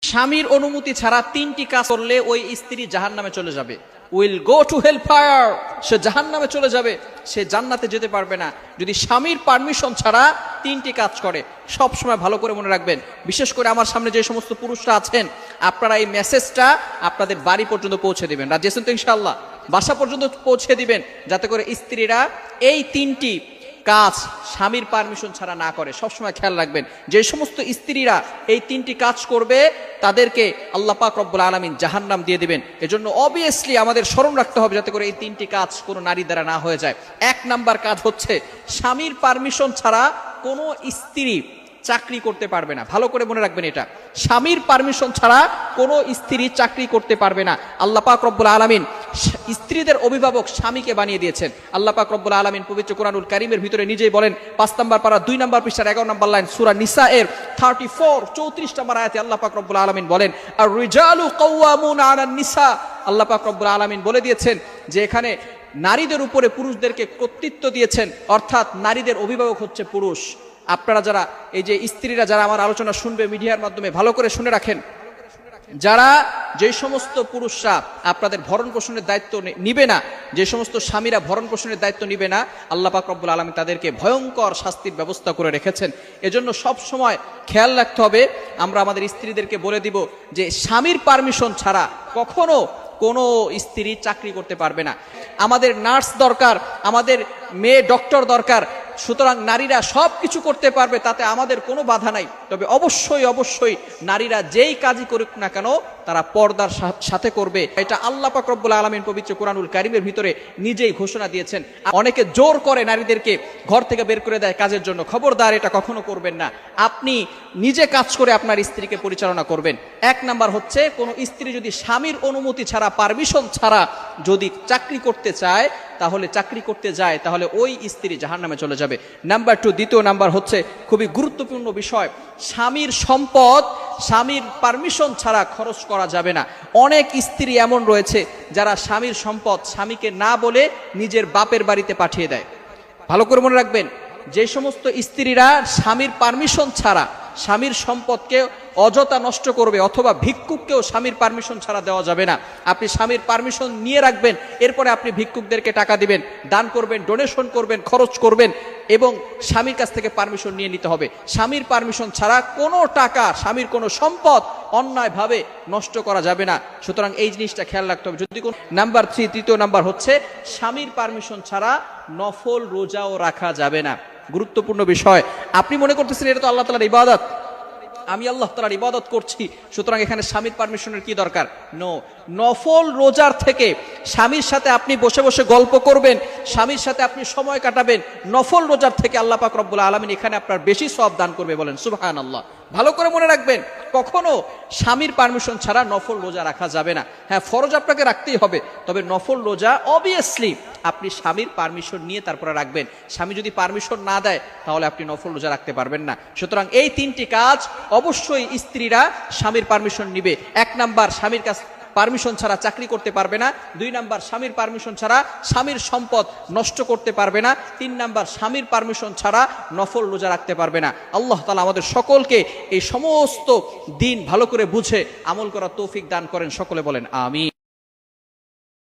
স্বামীর অনুমতি ছাড়া 3টি কাজ করলে ওই স্ত্রী জাহান্নামে চলে যাবে। Will go to hell fire, সে জাহান্নামে চলে যাবে, সে জান্নাতে যেতে পারবে না যদি স্বামীর পারমিশন ছাড়া 3টি কাজ করে। সব সময় ভালো করে মনে রাখবেন, বিশেষ করে আমার সামনে যে সমস্ত পুরুষরা আছেন, আপনারা এই মেসেজটা আপনাদের বাড়ি পর্যন্ত পৌঁছে দিবেন। রাজি আছেন তো ইনশাআল্লাহ? বাসা পর্যন্ত পৌঁছে দিবেন, যাতে করে স্ত্রীরা এই 3টি কাজ স্বামীর পারমিশন ছাড়া না করে। সবসময় খেয়াল রাখবেন, যে সমস্ত স্ত্রীরা এই 3টি কাজ করবে তাদেরকে আল্লাহ পাক রব্বুল আলামিন জাহান্নাম দিয়ে দিবেন। এজন্য অবভিয়াসলি আমাদের স্মরণ রাখতে হবে যাতে করে এই 3টি কাজ কোনো নারী দ্বারা না হয়ে যায়। 1 নাম্বার কাজ হচ্ছে, স্বামীর পারমিশন ছাড়া কোনো স্ত্রী চাকরি করতে পারবে না। ভালো করে মনে রাখবেন, এটা স্বামীর পারমিশন ছাড়া কোনো স্ত্রী চাকরি করতে পারবে না। আল্লাহ পাক রব্বুল আলামিন স্ত্রীদের অভিভাবক স্বামীকে বানিয়ে দিয়েছেন। আল্লাহ পাক রব্বুল আলামিন পবিত্র কোরআনুল কারীমের ভিতরে নিজেই বলেন, 5 নম্বর পারা 2 নম্বর পৃষ্ঠার 11 নম্বর লাইন, সূরা নিসা এর 34 নম্বর আয়াতে আল্লাহ পাক রব্বুল আলামিন বলেন, আর রিজালু কাওয়ামুনা আলান নিসা। আল্লাহ পাক রব্বুল আলামিন বলে দিয়েছেন যে এখানে নারীদের উপরে পুরুষদেরকে কর্তৃত্ব দিয়েছেন, অর্থাৎ নারীদের অভিভাবক হচ্ছে পুরুষ। আপনারা যারা এই যে স্ত্রীরা যারা আমার আলোচনা শুনবে মিডিয়ার মাধ্যমে, ভালো করে শুনে রাখেন, যারা যে সমস্ত পুরুষরা আপনাদের ভরণ পোষণের দায়িত্ব নিবে না, যে সমস্ত স্বামীরা ভরণ পোষণের দায়িত্ব নিবে না, আল্লাহ পাক রব্বুল আলামিন তাদেরকে ভয়ঙ্কর শাস্তির ব্যবস্থা করে রেখেছেন। এজন্য সব সময় খেয়াল রাখতে হবে, আমরা আমাদের স্ত্রীদেরকে বলে দিব যে স্বামীর পারমিশন ছাড়া কখনো কোনো স্ত্রী চাকরি করতে পারবে না। আমাদের নার্স দরকার, আমাদের মেয়ে ডক্টর দরকার, সুতরাং নারীরা সব কিছু করতে পারবে, তাতে আমাদের কোনো বাধা নাই। তবে অবশ্যই নারীরা যেই কাজই করুক না কেন তারা পর্দার সাথে করবে। এটা আল্লাহ পাক রব্বুল আলামিন পবিত্র কোরআনুল কারীমের ভিতরে নিজেই ঘোষণা দিয়েছেন। অনেকে জোর করে নারীদেরকে ঘর থেকে বের করে দেয় কাজের জন্য, খবরদার, এটা কখনো করবেন না। আপনি নিজে কাজ করে আপনার স্ত্রীকে পরিচালনা করবেন। 1 নাম্বার হচ্ছে, কোনো স্ত্রী যদি স্বামীর অনুমতি ছাড়া, পারমিশন ছাড়া যদি চাকরি করতে চায়, তাহলে চাকরি করতে যায়, তাহলে ওই স্ত্রী জাহান্নামে চলে যাবে। নাম্বার 2, দ্বিতীয় নাম্বার হচ্ছে খুবই গুরুত্বপূর্ণ বিষয়, স্বামীর সম্পদ স্বামীর পারমিশন ছাড়া খরচ করা যাবে না। অনেক স্ত্রী এমন রয়েছে যারা স্বামীর সম্পদ স্বামীকে না বলে নিজের বাপের বাড়িতে পাঠিয়ে দেয়। ভালো করে মনে রাখবেন, যে সমস্ত স্ত্রীরা স্বামীর পারমিশন ছাড়া স্বামীর সম্পদকে অযথা নষ্ট করবে, অথবা ভিক্ষুককেও স্বামীর পারমিশন ছাড়া দেওয়া যাবে না। আপনি স্বামীর পারমিশন নিয়ে রাখবেন, এরপরে আপনি ভিক্ষুকদেরকে টাকা দিবেন, দান করবেন, ডোনেশন করবেন, খরচ করবেন, এবং স্বামীর কাছ থেকে পারমিশন নিয়ে নিতে হবে। স্বামীর পারমিশন ছাড়া কোনো টাকা, স্বামীর কোনো সম্পদ অন্যায়ভাবে নষ্ট করা যাবে না। সুতরাং এই জিনিসটা খেয়াল রাখতে হবে। যদি কোন নাম্বার 3, তৃতীয় নাম্বার হচ্ছে, স্বামীর পারমিশন ছাড়া নফল রোজাও রাখা যাবে না। গুরুত্বপূর্ণ বিষয়। আপনি মনে করতেছেন এটা তো আল্লাহ তাআলার ইবাদত, আমি আল্লাহ তাআলার ইবাদত করছি, সুতরাং এখানে স্বামীর পারমিশনের কি দরকার? নো। নফল রোজার থেকে স্বামীর সাথে আপনি বসে বসে গল্প করবেন, স্বামীর সাথে আপনি সময় কাটাবেন, নফল রোজার থেকে আল্লাহ পাক রব্বুল আলামিন এখানে আপনার বেশি সওয়াব দান করবে। বলেন সুবহানাল্লাহ। ভালো করে মনে রাখবেন, কখনো স্বামীর পারমিশন ছাড়া নফল রোজা রাখা যাবে না। হ্যাঁ, ফরজ আপনাকে রাখতেই হবে, তবে নফল রোজা অবভিয়াসলি আপনি স্বামীর পারমিশন নিয়ে তারপরে রাখবেন। স্বামী যদি পারমিশন না দেয় তাহলে আপনি নফল রোজা রাখতে পারবেন না। সুতরাং এই 3টি কাজ অবশ্যই স্ত্রীরা স্বামীর পারমিশন নিবে। 1 নাম্বার, স্বামীর কাছ পারমিশন ছাড়া চাকরি করতে পারবে না। 2 নাম্বার, স্বামীর পারমিশন ছাড়া স্বামীর সম্পদ নষ্ট করতে পারবে না। 3 নাম্বার, স্বামীর পারমিশন ছাড়া নফল রোজা রাখতে পারবে না। আল্লাহ তাআলা আমাদের সকলকে এই সমস্ত দিন ভালো করে বুঝে আমল করার তৌফিক দান করেন। সকলে বলেন আমিন।